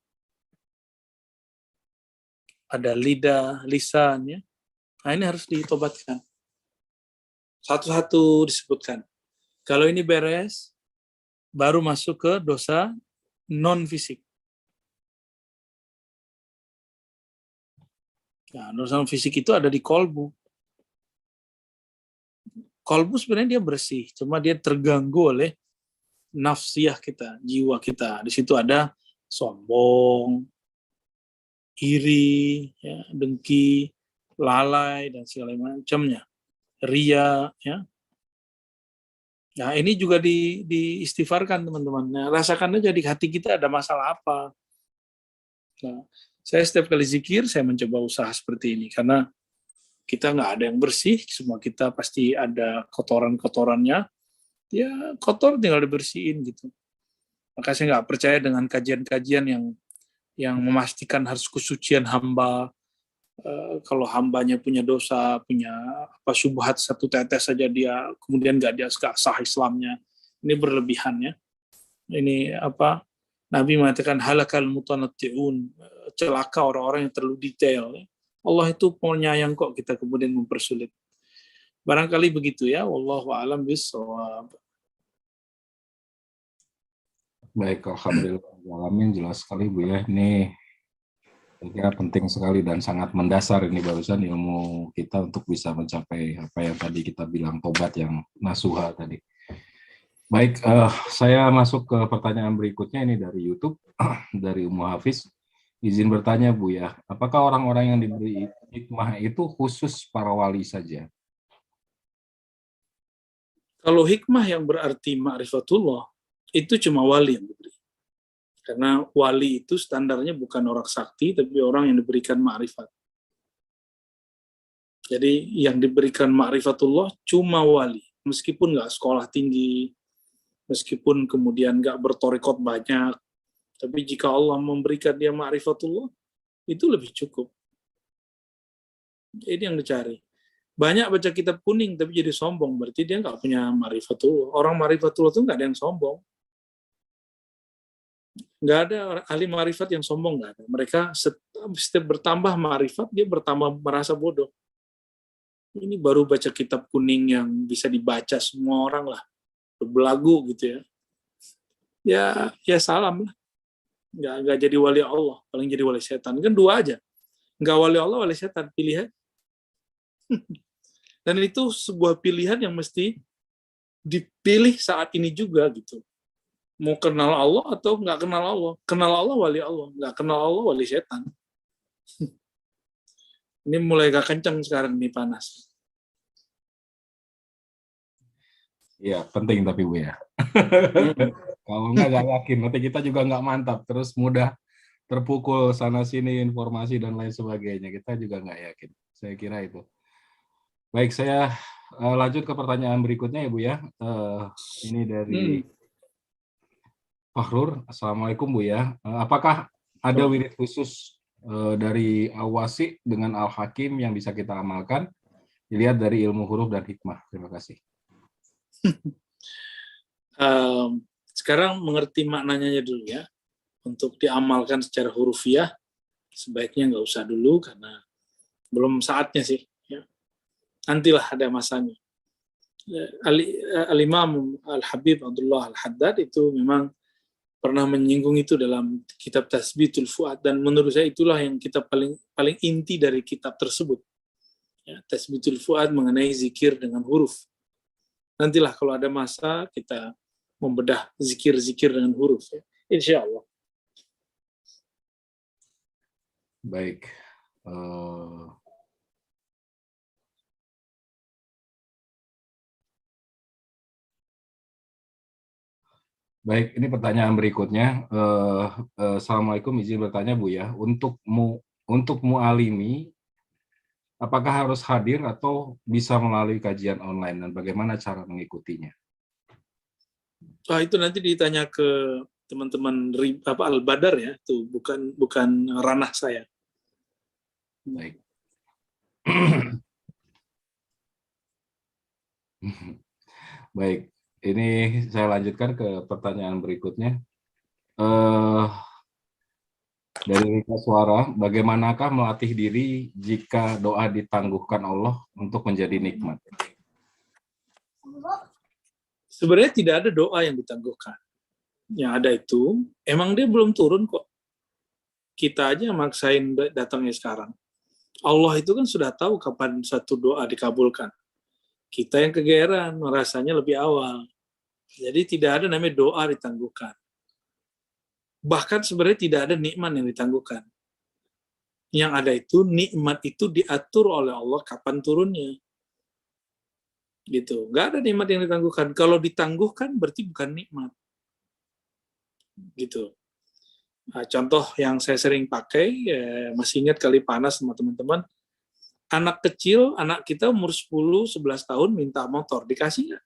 ada lidah, lisan, ya. Nah, ini harus ditobatkan. Satu-satu disebutkan. Kalau ini beres, baru masuk ke dosa non-fisik. Nah, dosa non-fisik itu ada di kolbu. Kolbu sebenarnya dia bersih, cuma dia terganggu oleh nafsiyah kita, jiwa kita. Di situ ada sombong, iri, ya, dengki, lalai, dan segala macamnya. Ria, ya. Nah, ini juga diistighfarkan, teman-teman. Nah, rasakan aja di hati kita ada masalah apa. Nah, saya setiap kali zikir, saya mencoba usaha seperti ini, karena kita nggak ada yang bersih, semua kita pasti ada kotoran-kotorannya, ya kotor tinggal dibersihin gitu. Maka saya nggak percaya dengan kajian-kajian yang memastikan harus kesucian hamba. Kalau hambanya punya dosa, punya syubhat satu tetes saja dia, kemudian nggak sah Islamnya, ini berlebihan, ya. Ini Nabi mengatakan halakal mutanatti'un, celaka orang-orang yang terlalu detail, ya. Allah itu penyayang kok kita kemudian mempersulit. Barangkali begitu, ya. Wallahu a'lam bishawab. Baik, alhamdulillah, jelas sekali Bu ya. Ini saya kira penting sekali dan sangat mendasar ini barusan ilmu kita untuk bisa mencapai apa yang tadi kita bilang tobat yang nasuha tadi. Baik, saya masuk ke pertanyaan berikutnya ini dari YouTube dari Ummu Hafiz. Izin bertanya Bu ya, apakah orang-orang yang diberi hikmah itu khusus para wali saja? Kalau hikmah yang berarti ma'rifatullah, itu cuma wali yang diberi. Karena wali itu standarnya bukan orang sakti, tapi orang yang diberikan ma'rifat. Jadi yang diberikan ma'rifatullah cuma wali. Meskipun nggak sekolah tinggi, meskipun kemudian nggak bertorikot banyak, tapi jika Allah memberikan dia ma'rifatullah, itu lebih cukup. Ini yang dicari. Banyak baca kitab kuning, tapi jadi sombong, berarti dia nggak punya ma'rifatullah. Orang ma'rifatullah itu nggak ada yang sombong. Nggak ada ahli ma'rifat yang sombong, nggak ada. Mereka setiap bertambah ma'rifat, dia bertambah merasa bodoh. Ini baru baca kitab kuning yang bisa dibaca semua orang lah. Berbelagu gitu, ya. Ya salam lah. Nggak jadi wali Allah, paling jadi wali setan. Kan dua aja. Nggak wali Allah, wali setan. Pilihan. Dan itu sebuah pilihan yang mesti dipilih saat ini juga gitu. Mau kenal Allah atau nggak kenal Allah? Kenal Allah wali Allah, nggak kenal Allah wali setan. Ini mulai gak kenceng sekarang nih panas. Iya, penting tapi Bu ya. Kalau nggak yakin, nanti kita juga nggak mantap, terus mudah terpukul sana-sini informasi dan lain sebagainya. Kita juga nggak yakin. Saya kira itu. Baik, saya lanjut ke pertanyaan berikutnya ya Bu ya. Ini dari Fahrur. Assalamualaikum Bu ya. Apakah ada wirid khusus dari Al-Wasi dengan Al-Hakim yang bisa kita amalkan? Dilihat dari ilmu huruf dan hikmah. Terima kasih. Sekarang mengerti maknanya dulu ya. Untuk diamalkan secara hurufiah, sebaiknya nggak usah dulu karena belum saatnya sih. Ya. Nantilah ada masanya. Al-Imam Al-Habib Abdullah Al-Haddad itu memang pernah menyinggung itu dalam kitab Tasbitul Fuad, dan menurut saya itulah yang kita paling inti dari kitab tersebut. Ya, Tasbitul Fuad mengenai zikir dengan huruf. Nantilah kalau ada masa kita membedah zikir-zikir dengan huruf. Ya. Insya Allah. Baik. Baik, ini pertanyaan berikutnya. Assalamualaikum, izin bertanya Bu ya. Untuk mualimi, apakah harus hadir atau bisa melalui kajian online dan bagaimana cara mengikutinya? Itu nanti ditanya ke teman-teman Al-Badar ya, itu bukan ranah saya. Baik. Baik, ini saya lanjutkan ke pertanyaan berikutnya. Dari Rika Suara, bagaimanakah melatih diri jika doa ditangguhkan Allah untuk menjadi nikmat? Sebenarnya tidak ada doa yang ditangguhkan. Yang ada itu, emang dia belum turun kok. Kita aja maksain datangnya sekarang. Allah itu kan sudah tahu kapan satu doa dikabulkan. Kita yang kegeeran, merasanya lebih awal. Jadi tidak ada namanya doa ditangguhkan. Bahkan sebenarnya tidak ada nikmat yang ditangguhkan. Yang ada itu, nikmat itu diatur oleh Allah kapan turunnya. Gitu. Nggak ada nikmat yang ditangguhkan. Kalau ditangguhkan berarti bukan nikmat. Gitu. Nah, contoh yang saya sering pakai, masih ingat kali panas sama teman-teman, anak kecil, anak kita umur 10-11 tahun minta motor, dikasih nggak?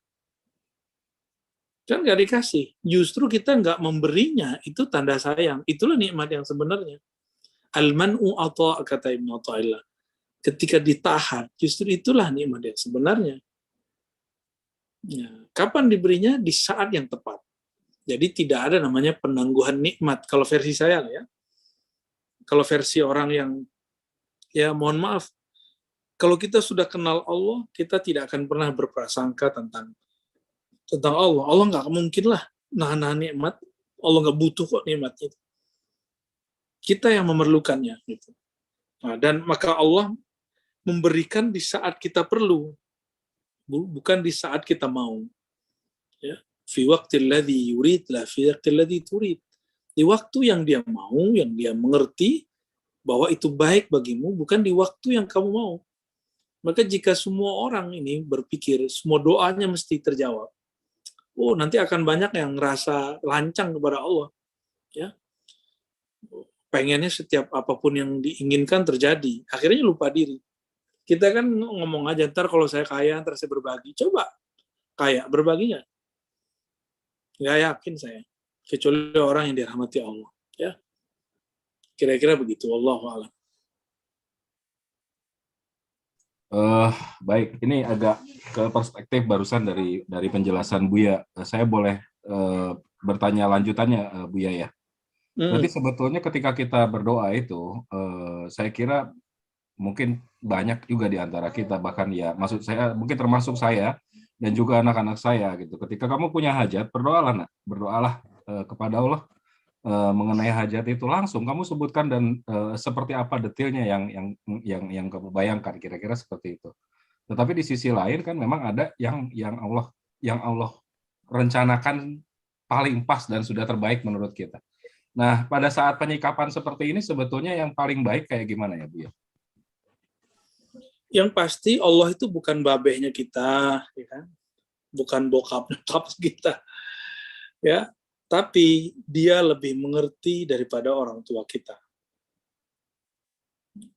Kan nggak dikasih. Justru kita nggak memberinya, itu tanda sayang. Itulah nikmat yang sebenarnya. Al-man'u ata' kata Ibnu Athaillah. Ketika ditahan, justru itulah nikmat yang sebenarnya. Ya, kapan diberinya? Di saat yang tepat. Jadi tidak ada namanya penangguhan nikmat. Kalau versi saya ya. Kalau versi orang yang, ya mohon maaf, kalau kita sudah kenal Allah, kita tidak akan pernah berprasangka tentang Allah. Allah nggak mungkin lah nahan nikmat. Allah nggak butuh kok nikmatnya. Kita yang memerlukannya. Gitu. Nah, dan maka Allah memberikan di saat kita perlu, bukan di saat kita mau. Ya. Fi waqtil ladzi yurid la fi waqtil ladzi turid. Di waktu yang dia mau, yang dia mengerti bahwa itu baik bagimu, bukan di waktu yang kamu mau. Maka jika semua orang ini berpikir semua doanya mesti terjawab, nanti akan banyak yang ngerasa lancang kepada Allah. Ya, pengennya setiap apapun yang diinginkan terjadi, akhirnya lupa diri. Kita kan ngomong aja, ntar kalau saya kaya, ntar saya berbagi. Coba kaya, berbagi nggak? Nggak yakin saya. Kecuali orang yang dirahmati Allah. Ya, kira-kira begitu. Wallahu a'lam. Baik, ini agak ke perspektif barusan dari penjelasan Buya. Saya boleh bertanya lanjutannya, Buya ya. Berarti sebetulnya ketika kita berdoa itu, saya kira mungkin banyak juga di antara kita, bahkan ya, maksud saya mungkin termasuk saya dan juga anak-anak saya gitu. Ketika kamu punya hajat, berdoalah, nak, berdoalah kepada Allah mengenai hajat itu langsung kamu sebutkan dan seperti apa detailnya yang kamu bayangkan, kira-kira seperti itu. Tetapi di sisi lain kan memang ada yang Allah rencanakan paling pas dan sudah terbaik menurut kita. Nah, pada saat penyikapan seperti ini sebetulnya yang paling baik kayak gimana ya, Bu ya? Yang pasti Allah itu bukan babehnya kita, ya kan? Bukan bokap kita, ya. Tapi dia lebih mengerti daripada orang tua kita.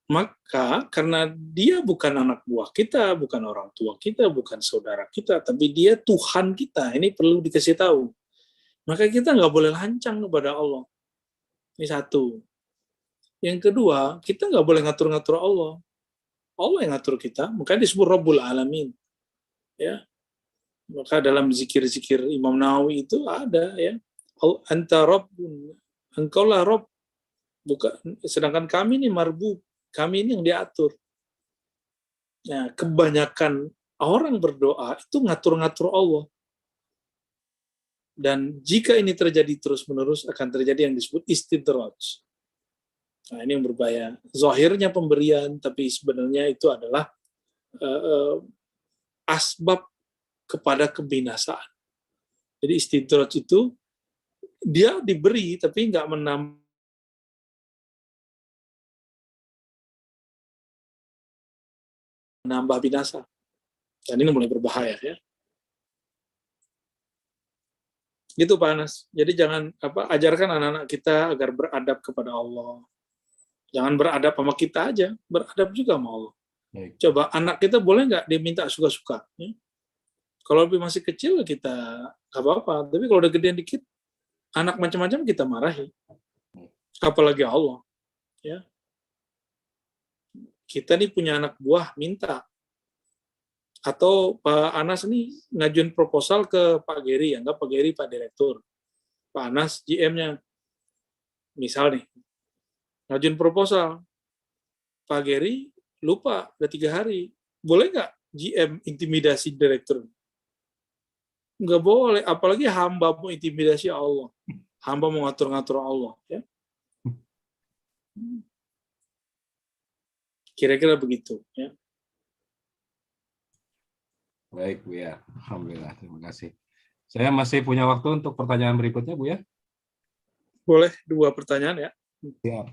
Maka karena dia bukan anak buah kita, bukan orang tua kita, bukan saudara kita, tapi dia Tuhan kita. Ini perlu dikasih tahu. Maka kita nggak boleh lancang kepada Allah. Ini satu. Yang kedua, kita nggak boleh ngatur-ngatur Allah. Allah yang ngatur kita, makanya disebut Rabbul Alamin. Ya. Maka dalam zikir-zikir Imam Nawawi itu ada ya. Anta Rabbun, engkaulah Rabb. Bukan, sedangkan kami ini marbub, kami ini yang diatur. Ya, kebanyakan orang berdoa itu ngatur-ngatur Allah. Dan jika ini terjadi terus-menerus akan terjadi yang disebut istidraj. Nah, ini yang berbahaya. Zahirnya pemberian, tapi sebenarnya itu adalah asbab kepada kebinasaan. Jadi istidraj itu dia diberi tapi nggak menambah binasa. Dan ini mulai berbahaya ya. Gitu Pak Anas. Jadi jangan ajarkan anak-anak kita agar beradab kepada Allah. Jangan beradab sama kita aja, beradab juga sama Allah. Baik. Coba anak kita boleh nggak diminta suka-suka? Ya? Kalau lebih masih kecil kita nggak apa-apa. Tapi kalau udah gedean dikit, anak macam-macam kita marahi. Apalagi Allah. Ya. Kita nih punya anak buah, minta. Atau Pak Anas nih ngajuin proposal ke Pak Geri, anggap Pak Geri Pak Direktur. Pak Anas GM-nya. Misal nih, ngajuin proposal. Pak Geri lupa, udah 3 hari. Boleh nggak GM intimidasi Direktur? Nggak boleh, apalagi hamba mau intimidasi Allah. Hamba mau ngatur-ngatur Allah. Ya. Kira-kira begitu. Ya. Baik, Bu ya. Alhamdulillah, terima kasih. Saya masih punya waktu untuk pertanyaan berikutnya, Bu ya. Boleh 2 pertanyaan ya. Siap.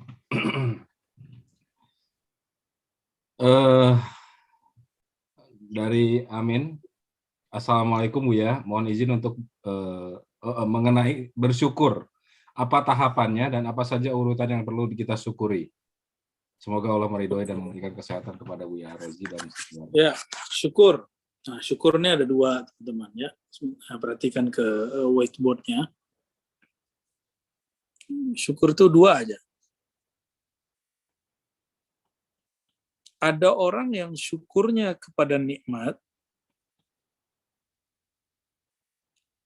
Dari Amin. Assalamualaikum Bu ya. Mohon izin untuk mengenai bersyukur. Apa tahapannya dan apa saja urutan yang perlu kita syukuri. Semoga Allah meridhoi dan memberikan kesehatan kepada Bu ya Rozi dan keluarga. Ya, syukur. Nah, syukurnya ada 2, teman-teman ya. Perhatikan ke whiteboard-nya. Syukur itu 2 aja. Ada orang yang syukurnya kepada nikmat,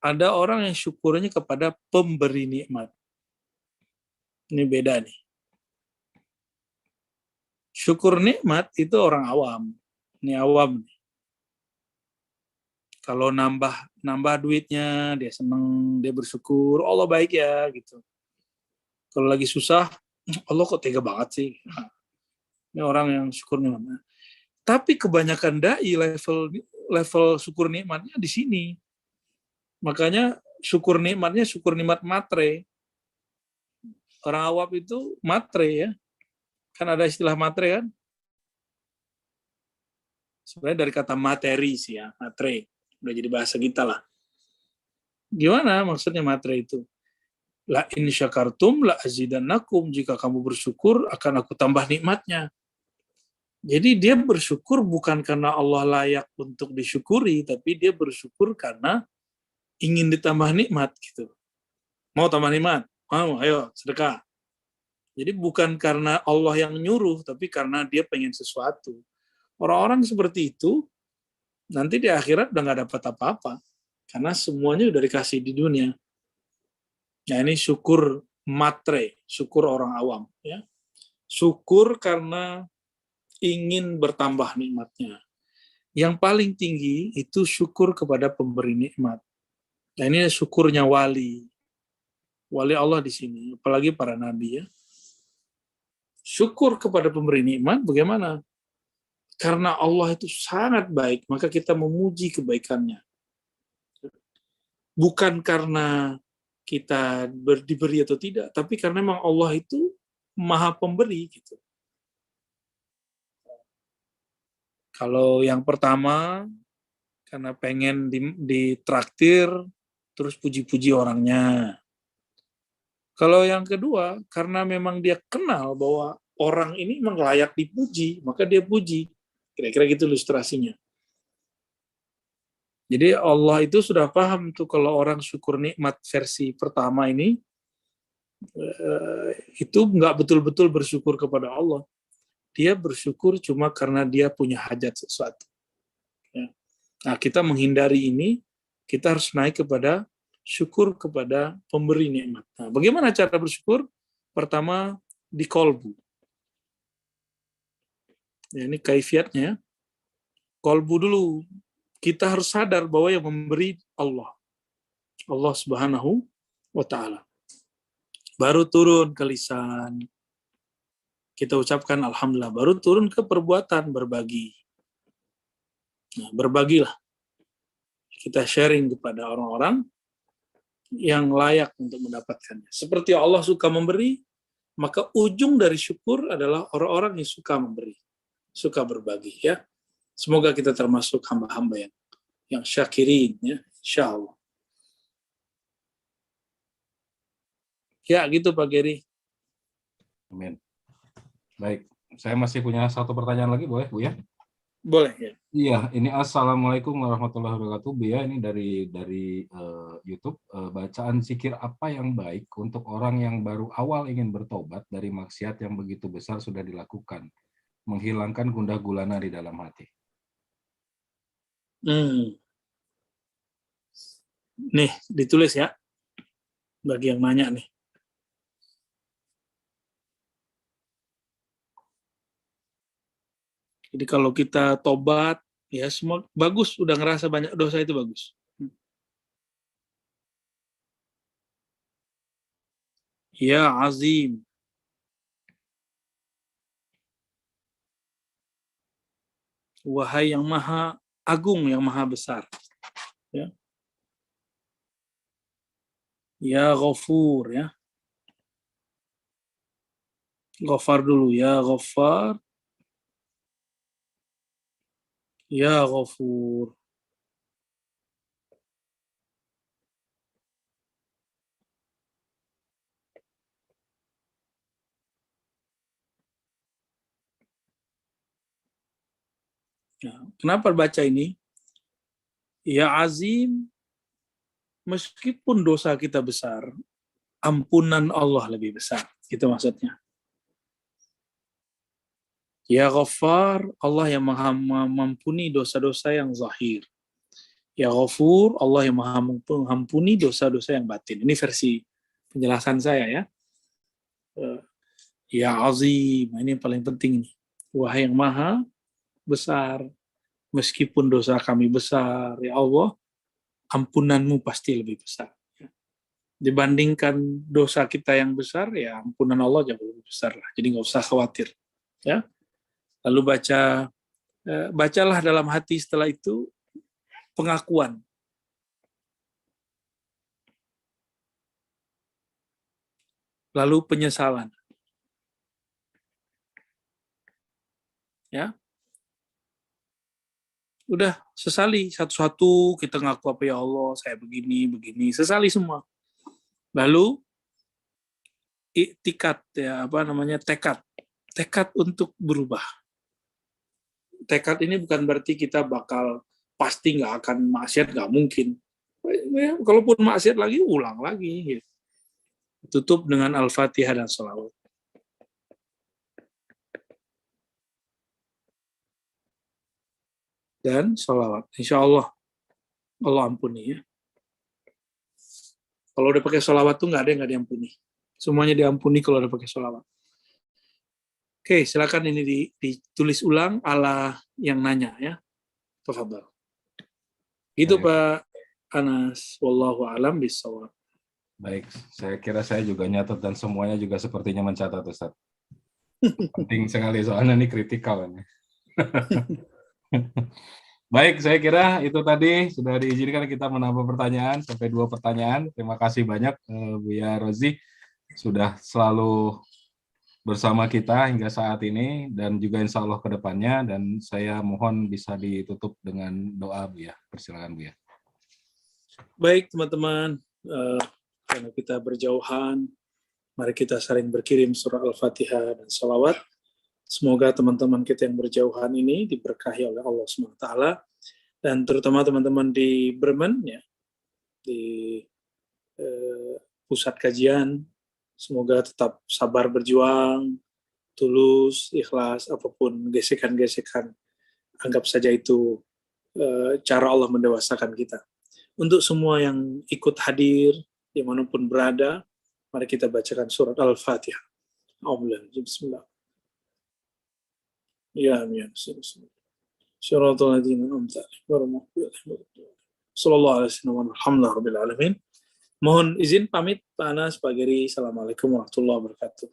ada orang yang syukurnya kepada pemberi nikmat. Ini beda nih. Syukur nikmat itu orang awam. Ini awam nih. Kalau nambah duitnya, dia seneng, dia bersyukur, Allah baik ya gitu. Kalau lagi susah, Allah kok tega banget sih. Ini orang yang syukur nikmat. Tapi kebanyakan dai level syukur nikmatnya di sini. Makanya syukur nikmatnya syukur nikmat matre. Orang awam itu matre ya. Kan ada istilah matre kan? Sebenarnya dari kata materi sih ya, matre. Udah jadi bahasa kita lah. Gimana maksudnya matre itu? La in syakartum la azidannakum, jika kamu bersyukur akan aku tambah nikmatnya. Jadi dia bersyukur bukan karena Allah layak untuk disyukuri, tapi dia bersyukur karena ingin ditambah nikmat gitu. Mau tambah nikmat? Mau, ayo sedekah. Jadi bukan karena Allah yang nyuruh, tapi karena dia pengen sesuatu. Orang-orang seperti itu nanti di akhirat udah nggak dapat apa-apa, karena semuanya udah dikasih di dunia. Nah ini syukur matre, syukur orang awam. Ya. Syukur karena ingin bertambah nikmatnya. Yang paling tinggi itu syukur kepada pemberi nikmat. Nah ini syukurnya wali. Wali Allah di sini, apalagi para nabi ya. Syukur kepada pemberi nikmat bagaimana? Karena Allah itu sangat baik, maka kita memuji kebaikannya. Bukan karena kita diberi atau tidak, tapi karena memang Allah itu maha pemberi gitu. Kalau yang pertama karena pengen ditraktir terus puji-puji orangnya. Kalau yang kedua karena memang dia kenal bahwa orang ini memang layak dipuji, maka dia puji. Kira-kira gitu ilustrasinya. Jadi Allah itu sudah paham tuh kalau orang syukur nikmat versi pertama ini itu nggak betul-betul bersyukur kepada Allah. Dia bersyukur cuma karena dia punya hajat sesuatu. Ya. Nah, kita menghindari ini, kita harus naik kepada syukur kepada pemberi nikmat. Nah, bagaimana cara bersyukur? Pertama, di kolbu. Ya, ini kaifiatnya. Kolbu dulu. Kita harus sadar bahwa yang memberi Allah. Allah Subhanahu wa Ta'ala. Baru turun ke lisan. Kita ucapkan Alhamdulillah. Baru turun ke perbuatan, berbagi. Nah, berbagilah. Kita sharing kepada orang-orang yang layak untuk mendapatkannya. Seperti Allah suka memberi, maka ujung dari syukur adalah orang-orang yang suka memberi. Suka berbagi, ya. Semoga kita termasuk hamba-hamba yang syakirin, ya, insya Allah. Ya, gitu Pak Geri. Amin. Baik, saya masih punya satu pertanyaan lagi, boleh Bu ya? Boleh ya. Iya, ini Assalamualaikum warahmatullahi wabarakatuh, Bu ya. Ini dari YouTube. Bacaan zikir apa yang baik untuk orang yang baru awal ingin bertobat dari maksiat yang begitu besar sudah dilakukan, menghilangkan gundah gulana di dalam hati. Nih, ditulis ya. Bagi yang nanya nih. Jadi kalau kita tobat, ya semua bagus, udah ngerasa banyak dosa itu bagus. Ya Azim. Wahai yang maha agung, yang maha besar. Ya. Ya Ghafur, ya. Ghafar dulu, ya Ghafar. Ya Ghafur. Ya, kenapa baca ini? Ya Azim, meskipun dosa kita besar, ampunan Allah lebih besar. Itu maksudnya. Ya Ghaffar, Allah yang maha mengampuni dosa-dosa yang zahir. Ya Ghafur, Allah yang maha mengampuni dosa-dosa yang batin. Ini versi penjelasan saya ya. Ya Azim, ini yang paling penting nih. Wahai yang maha besar, meskipun dosa kami besar, ya Allah, ampunanmu pasti lebih besar. Dibandingkan dosa kita yang besar, ya ampunan Allah jauh lebih besar lah. Jadi nggak usah khawatir. Ya. Lalu bacalah dalam hati setelah itu pengakuan. Lalu penyesalan. Ya. Udah, sesali satu-satu, kita ngaku apa ya Allah, saya begini, sesali semua. Lalu iktikad, ya tekad untuk berubah. Tekad ini bukan berarti kita bakal pasti nggak akan maksiat, nggak mungkin. Ya, kalaupun maksiat lagi, ulang lagi. Gitu. Tutup dengan Al-Fatihah dan sholawat. Dan sholawat. Insya Allah, Allah ampuni ya. Kalau udah pakai sholawat tuh nggak ada yang nggak diampuni. Semuanya diampuni kalau udah pakai sholawat. Oke, silakan ini ditulis ulang ala yang nanya ya. Tafadhal. Itu Pak Anas, wallahu a'lam bishawab. Baik, saya kira saya juga nyatat dan semuanya juga sepertinya mencatat, Ustaz. Penting sekali soalnya ini kritikal. Baik, saya kira itu tadi sudah diizinkan kita menambah pertanyaan sampai 2 pertanyaan. Terima kasih banyak Buya Rozi sudah selalu bersama kita hingga saat ini dan juga insya Allah ke depannya, dan saya mohon bisa ditutup dengan doa Buya. Persilakan Buya. Baik teman-teman, karena kita berjauhan, mari kita saling berkirim surah Al-Fatihah dan salawat. Semoga teman-teman kita yang berjauhan ini diberkahi oleh Allah SWT, dan terutama teman-teman di Bremen, ya, di pusat kajian, semoga tetap sabar berjuang, tulus, ikhlas, apapun gesekan-gesekan, anggap saja itu cara Allah mendewasakan kita. Untuk semua yang ikut hadir, dimanapun berada, mari kita bacakan surat Al-Fatihah. Bismillah. Ya, amin. Syaratul ladzina an'amta alaihim sallallahu alaihi wasallam. Alhamdulillahirabbil alamin. Mohon izin pamit Pak Anas, Pak Geri. Assalamualaikum warahmatullahi wabarakatuh.